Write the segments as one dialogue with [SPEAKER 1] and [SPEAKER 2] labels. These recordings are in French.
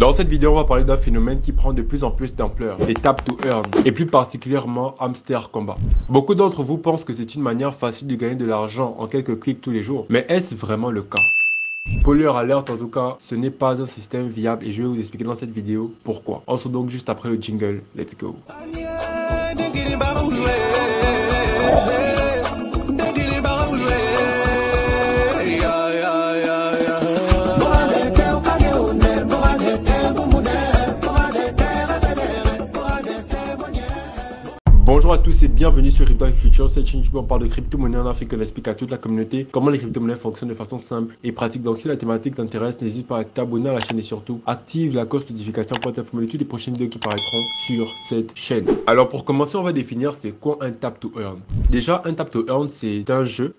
[SPEAKER 1] Dans cette vidéo, on va parler d'un phénomène qui prend de plus en plus d'ampleur, les tap to earn, et plus particulièrement Hamster Combat. Beaucoup d'entre vous pensent que c'est une manière facile de gagner de l'argent en quelques clics tous les jours, mais est-ce vraiment le cas? Spoiler alert, en tout cas, ce n'est pas un système viable et je vais vous expliquer dans cette vidéo pourquoi. On se retrouve donc juste après le jingle. Let's go. Bonjour à tous et bienvenue sur Crypto Future. Cette chaîne YouTube, on parle de crypto-monnaie en Afrique et on explique à toute la communauté comment les crypto-monnaies fonctionnent de façon simple et pratique. Donc si la thématique t'intéresse, n'hésite pas à t'abonner à la chaîne et surtout active la cloche de notification pour être informé de toutes les prochaines vidéos qui paraîtront sur cette chaîne. Alors pour commencer, on va définir c'est quoi un tap to earn. Déjà, un tap to earn, c'est un jeu,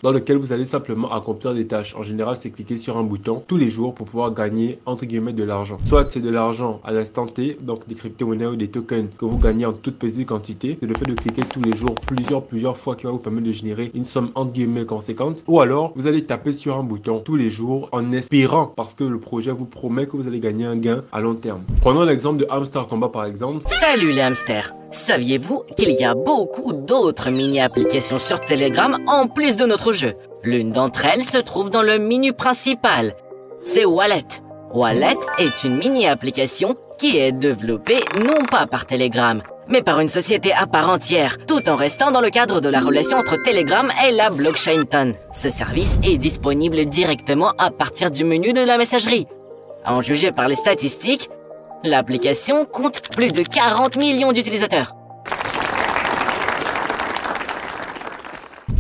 [SPEAKER 1] dans lequel vous allez simplement accomplir des tâches. En général, c'est cliquer sur un bouton tous les jours pour pouvoir gagner entre guillemets de l'argent. Soit c'est de l'argent à l'instant T, donc des crypto-monnaies ou des tokens que vous gagnez en toute petite quantité. C'est le fait de cliquer tous les jours plusieurs fois qui va vous permettre de générer une somme entre guillemets conséquente. Ou alors, vous allez taper sur un bouton tous les jours en espérant parce que le projet vous promet que vous allez gagner un gain à long terme. Prenons l'exemple de Hamster Combat par exemple.
[SPEAKER 2] Salut les hamsters! Saviez-vous qu'il y a beaucoup d'autres mini-applications sur Telegram en plus de notre jeu? L'une d'entre elles se trouve dans le menu principal. C'est Wallet. Wallet est une mini-application qui est développée non pas par Telegram, mais par une société à part entière, tout en restant dans le cadre de la relation entre Telegram et la blockchain Ton. Ce service est disponible directement à partir du menu de la messagerie. À en juger par les statistiques, l'application compte plus de 40 millions d'utilisateurs.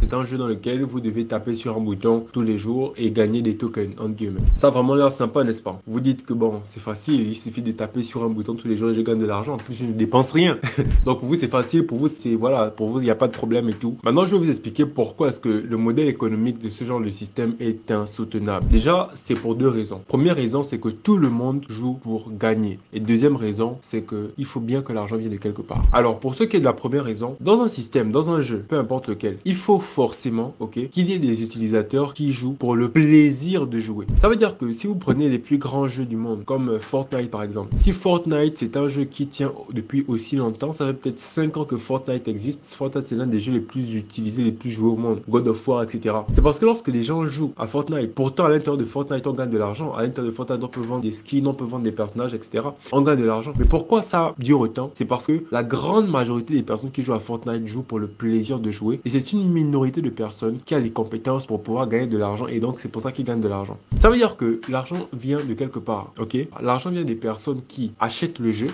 [SPEAKER 1] C'est un jeu dans lequel vous devez taper sur un bouton tous les jours et gagner des tokens, entre guillemets. Ça a vraiment l'air sympa, n'est-ce pas? Vous dites que bon, c'est facile, il suffit de taper sur un bouton tous les jours et je gagne de l'argent. En plus, je ne dépense rien. Donc, pour vous, c'est facile. Pour vous, c'est voilà, pour vous, il n'y a pas de problème et tout. Maintenant, je vais vous expliquer pourquoi est-ce que le modèle économique de ce genre de système est insoutenable. Déjà, c'est pour deux raisons. Première raison, c'est que tout le monde joue pour gagner. Et deuxième raison, c'est que il faut bien que l'argent vienne de quelque part. Alors, pour ce qui est de la première raison, dans un système, dans un jeu, peu importe lequel, il faut forcément, qu'il y ait des utilisateurs qui jouent pour le plaisir de jouer. Ça veut dire que si vous prenez les plus grands jeux du monde, comme Fortnite par exemple, si Fortnite c'est un jeu qui tient depuis aussi longtemps, ça fait peut-être 5 ans que Fortnite existe. Fortnite c'est l'un des jeux les plus utilisés, les plus joués au monde, God of War, etc. C'est parce que lorsque les gens jouent à Fortnite, pourtant à l'intérieur de Fortnite on gagne de l'argent, à l'intérieur de Fortnite on peut vendre des skins, on peut vendre des personnages, etc. On gagne de l'argent. Mais pourquoi ça dure autant? C'est parce que la grande majorité des personnes qui jouent à Fortnite jouent pour le plaisir de jouer et c'est une minorité de personnes qui a les compétences pour pouvoir gagner de l'argent et donc c'est pour ça qu'ils gagnent de l'argent. Ça veut dire que l'argent vient de quelque part, L'argent vient des personnes qui achètent le jeu,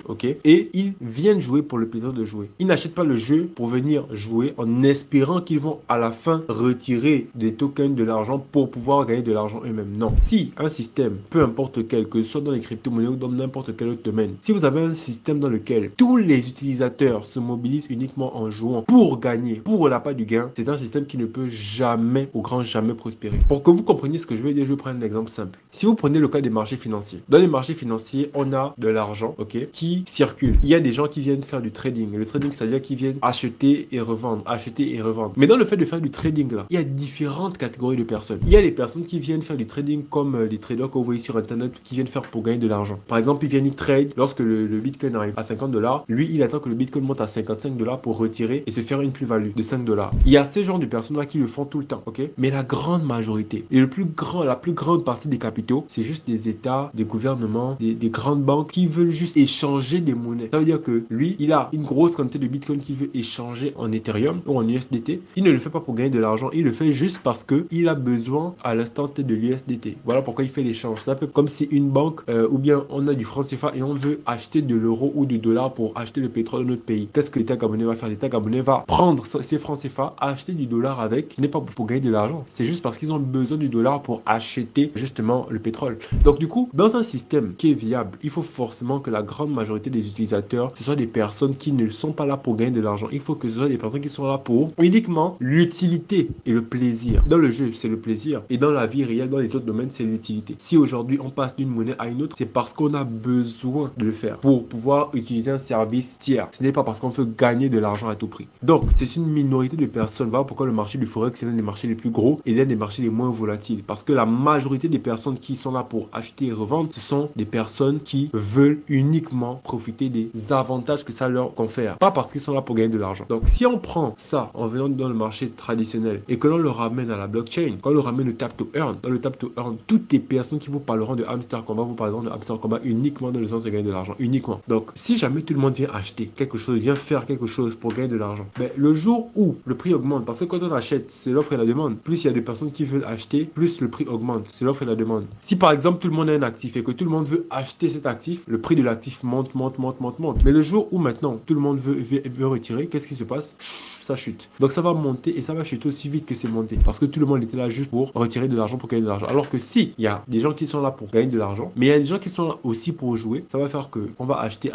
[SPEAKER 1] et ils viennent jouer pour le plaisir de jouer. Ils n'achètent pas le jeu pour venir jouer en espérant qu'ils vont à la fin retirer des tokens de l'argent pour pouvoir gagner de l'argent eux-mêmes. Non. Si un système, peu importe lequel, que ce soit dans les crypto-monnaies ou dans n'importe quel autre domaine, si vous avez un système dans lequel tous les utilisateurs se mobilisent uniquement en jouant pour gagner, pour la part du gain, c'est un système qui ne peut jamais, au grand jamais prospérer. Pour que vous compreniez ce que je veux dire, je vais prendre un exemple simple. Si vous prenez le cas des marchés financiers, dans les marchés financiers, on a de l'argent, qui circule. Il y a des gens qui viennent faire du trading. Le trading, c'est-à-dire qu'ils viennent acheter et revendre, acheter et revendre. Mais dans le fait de faire du trading là, il y a différentes catégories de personnes. Il y a les personnes qui viennent faire du trading comme les traders que vous voyez sur internet qui viennent faire pour gagner de l'argent. Par exemple, ils viennent trade lorsque le Bitcoin arrive à $50. Lui, il attend que le Bitcoin monte à $55 pour retirer et se faire une plus-value de $5. Il y a ces genres de personnes là qui le font tout le temps, mais la grande majorité et la plus grande partie des capitaux, c'est juste des États, des gouvernements, des grandes banques qui veulent juste échanger des monnaies. Ça veut dire que lui, il a une grosse quantité de Bitcoin qu'il veut échanger en Ethereum ou en USDT. Il ne le fait pas pour gagner de l'argent, il le fait juste parce que il a besoin à l'instant T de l'USDT. Voilà pourquoi il fait l'échange. C'est un peu comme si une banque ou bien on a du franc CFA et on veut acheter de l'euro ou du dollar pour acheter le pétrole de notre pays. Qu'est-ce que l'État gabonais va faire? L'État gabonais va prendre ses francs CFA, acheter du dollar avec. Ce n'est pas pour gagner de l'argent, c'est juste parce qu'ils ont besoin du dollar pour acheter justement le pétrole. Donc du coup, dans un système qui est viable, il faut forcément que la grande majorité des utilisateurs, ce soit des personnes qui ne sont pas là pour gagner de l'argent. Il faut que ce soit des personnes qui sont là pour uniquement l'utilité et le plaisir. Dans le jeu, c'est le plaisir. Et dans la vie réelle, dans les autres domaines, c'est l'utilité. Si aujourd'hui on passe d'une monnaie à une autre, c'est parce qu'on a besoin de le faire pour pouvoir utiliser un service tiers. Ce n'est pas parce qu'on veut gagner de l'argent à tout prix. Donc, c'est une minorité de personnes. Voilà pourquoi le marché du Forex, c'est l'un des marchés les plus gros et l'un des marchés les moins volatiles. Parce que la majorité des personnes qui sont là pour acheter et revendre, ce sont des personnes qui veulent uniquement profiter des avantages que ça leur confère. Pas parce qu'ils sont là pour gagner de l'argent. Donc si on prend ça en venant dans le marché traditionnel et que l'on le ramène à la blockchain, quand on le ramène au tap to earn, dans le tap to earn, toutes les personnes qui vous parleront de hamster combat vous parleront de hamster combat uniquement dans le sens de gagner de l'argent, uniquement. Donc si jamais tout le monde vient acheter quelque chose, vient faire quelque chose pour gagner de l'argent, ben, le jour où le prix augmente, parce que quand on achète, c'est l'offre et la demande, plus il y a des personnes qui veulent acheter, plus le prix augmente, c'est l'offre et la demande. Si par exemple tout le monde a un actif et que tout le monde veut acheter cet actif, le prix de l'actif monte. Mais le jour où maintenant tout le monde veut retirer, qu'est-ce qui se passe? Ça chute. Donc ça va monter et ça va chuter aussi vite que c'est monté. Parce que tout le monde était là juste pour retirer de l'argent, pour gagner de l'argent. Alors que si il y a des gens qui sont là pour gagner de l'argent, mais il y a des gens qui sont là aussi pour jouer, ça va faire que on va acheter.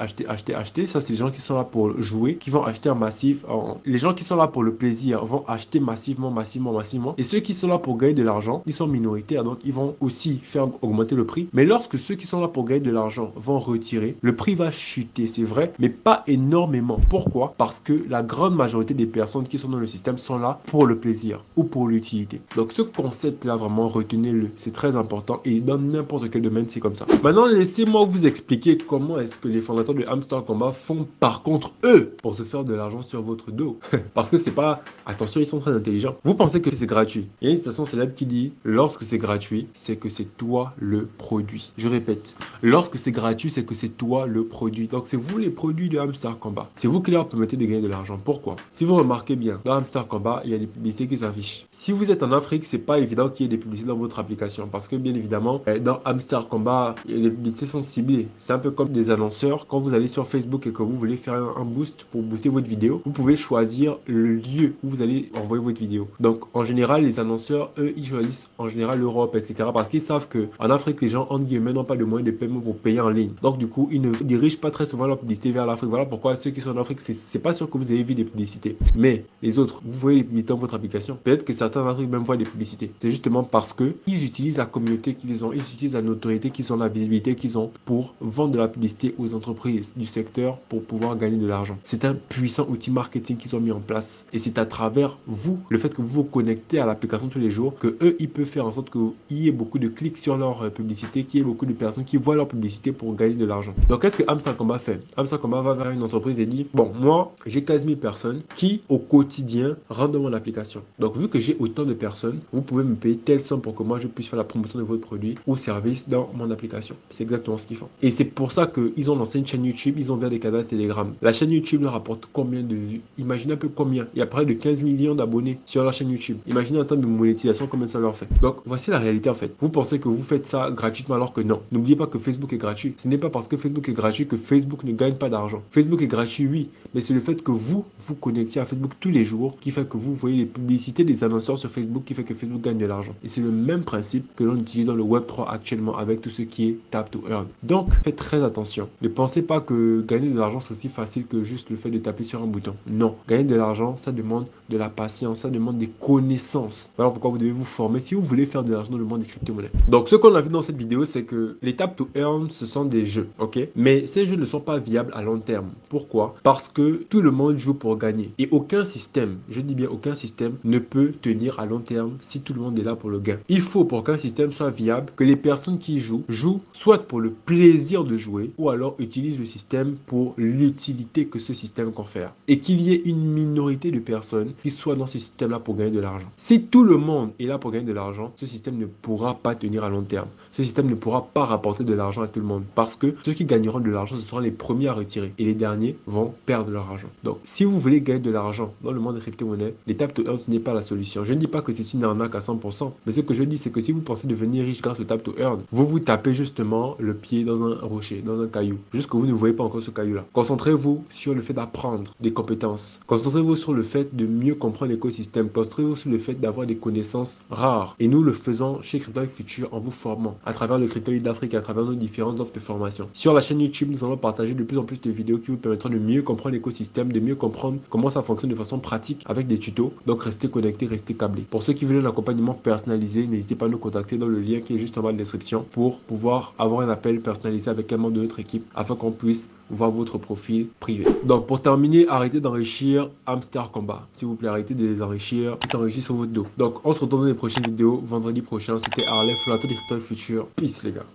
[SPEAKER 1] Ça, c'est les gens qui sont là pour jouer, qui vont acheter en massif. Les gens qui sont là pour le plaisir vont acheter massivement. Et ceux qui sont là pour gagner de l'argent, ils sont minoritaires. Donc ils vont aussi faire augmenter le prix. Mais lorsque ceux qui sont là pour gagner de l'argent vont retirer, le prix va chuter, c'est vrai, mais pas énormément. Pourquoi? Parce que la grande majorité des personnes qui sont dans le système sont là pour le plaisir ou pour l'utilité. Donc ce concept-là, vraiment, retenez-le. C'est très important et dans n'importe quel domaine, c'est comme ça. Maintenant, laissez-moi vous expliquer comment est-ce que les fondateurs de Hamster Combat font par contre eux pour se faire de l'argent sur votre dos. Parce que c'est pas... Attention, ils sont très intelligents. Vous pensez que c'est gratuit. Il y a une citation célèbre qui dit « Lorsque c'est gratuit, c'est que c'est toi le produit ». Je répète, lorsque c'est gratuit, c'est que c'est toi le produit. Donc c'est vous les produits de Hamster Combat. C'est vous qui leur permettez de gagner de l'argent. Pourquoi? Si vous remarquez bien, dans Hamster Combat, il y a des publicités qui s'affichent. Si vous êtes en Afrique, c'est pas évident qu'il y ait des publicités dans votre application parce que bien évidemment, dans Hamster Combat, les publicités sont ciblées. C'est un peu comme des annonceurs. Quand vous allez sur Facebook et que vous voulez faire un boost pour booster votre vidéo, vous pouvez choisir le lieu où vous allez envoyer votre vidéo. Donc en général, les annonceurs, eux, ils choisissent en général l'Europe, etc. parce qu'ils savent que en Afrique, les gens entre guillemets n'ont pas de moyens de paiement pour payer en ligne. Donc du coup, ils ne dirigent pas très souvent leur publicité vers l'Afrique. Voilà pourquoi ceux qui sont en Afrique, c'est pas sûr que vous avez vu des publicités. Mais les autres, vous voyez les publicités dans votre application. Peut-être que certains d'entre eux même voient des publicités. C'est justement parce que ils utilisent la communauté qu'ils ont, ils utilisent la notoriété qu'ils ont, la visibilité qu'ils ont pour vendre de la publicité aux entreprises du secteur pour pouvoir gagner de l'argent. C'est un puissant outil marketing qu'ils ont mis en place. Et c'est à travers vous, le fait que vous vous connectez à l'application tous les jours, que eux, ils peuvent faire en sorte qu'il y ait beaucoup de clics sur leur publicité, qu'il y ait beaucoup de personnes qui voient leur publicité pour gagner de l'argent. Donc, qu'est-ce que Hamster Combat fait? Hamster Combat va vers une entreprise et dit, bon, moi, j'ai 15 000 personnes qui, au quotidien, rentrent dans mon application. Donc, vu que j'ai autant de personnes, vous pouvez me payer telle somme pour que moi, je puisse faire la promotion de votre produit ou service dans mon application. C'est exactement ce qu'ils font. Et c'est pour ça qu'ils ont lancé une chaîne YouTube, ils ont ouvert des canaux Telegram. La chaîne YouTube leur rapporte combien de vues? Imaginez un peu combien. Il y a près de 15 millions d'abonnés sur leur chaîne YouTube. Imaginez en termes de monétisation combien ça leur fait. Donc, voici la réalité en fait. Vous pensez que vous faites ça gratuitement alors que non. N'oubliez pas que Facebook est gratuit. Ce n'est pas parce que Facebook est gratuit que Facebook ne gagne pas d'argent. Facebook est gratuit, oui, mais c'est le fait que vous vous connectiez à Facebook tous les jours qui fait que vous voyez les publicités des annonceurs sur Facebook qui fait que Facebook gagne de l'argent. Et c'est le même principe que l'on utilise dans le Web3 actuellement avec tout ce qui est tap to earn. Donc, faites très attention. Ne pensez pas que gagner de l'argent c'est aussi facile que juste le fait de taper sur un bouton. Non. Gagner de l'argent, ça demande de la patience, ça demande des connaissances. Voilà pourquoi vous devez vous former si vous voulez faire de l'argent dans le monde des crypto-monnaies. Donc, ce qu'on a vu dans cette vidéo, c'est que les tap to earn, ce sont des jeux, ok? Mais ces jeux ne sont pas viables à long terme. Pourquoi? Parce que tout le monde joue pour gagner. Et aucun système, je dis bien aucun système, ne peut tenir à long terme si tout le monde est là pour le gain. Il faut pour qu'un système soit viable que les personnes qui jouent soit pour le plaisir de jouer ou alors utilisent le système pour l'utilité que ce système confère. Et qu'il y ait une minorité de personnes qui soient dans ce système-là pour gagner de l'argent. Si tout le monde est là pour gagner de l'argent, ce système ne pourra pas tenir à long terme. Ce système ne pourra pas rapporter de l'argent à tout le monde parce que ceux qui gagneront de l'argent, ce seront les premiers à retirer et les derniers vont perdre leur argent. Donc, si vous voulez gagner de l'argent dans le monde des crypto-monnaies, les tap to earn, ce n'est pas la solution. Je ne dis pas que c'est une arnaque à 100%, mais ce que je dis, c'est que si vous pensez devenir riche grâce au tap to earn, vous vous tapez justement le pied dans un rocher, dans un caillou, juste que vous ne voyez pas encore ce caillou-là. Concentrez-vous sur le fait d'apprendre des compétences. Concentrez-vous sur le fait de mieux comprendre l'écosystème. Concentrez-vous sur le fait d'avoir des connaissances rares. Et nous le faisons chez Crypto Future en vous formant à travers le Crypto Lead d'Afrique, à travers nos différentes offres de formation. Sur la chaîne YouTube, nous allons partager de plus en plus de vidéos qui vous permettront de mieux comprendre l'écosystème, de mieux comprendre comment ça fonctionne de façon pratique avec des tutos. Donc restez connectés, restez câblés. Pour ceux qui veulent un accompagnement personnalisé, n'hésitez pas à nous contacter dans le lien qui est juste en bas de la description pour pouvoir avoir un appel personnalisé avec un membre de notre équipe afin qu'on puisse voir votre profil privé. Donc pour terminer, arrêtez d'enrichir Hamster Combat. S'il vous plaît, arrêtez de les enrichir. Ils s'enrichissent sur votre dos. Donc on se retrouve dans les prochaines vidéos. Vendredi prochain, c'était Harley, fondateur des crypto futur. Peace les gars.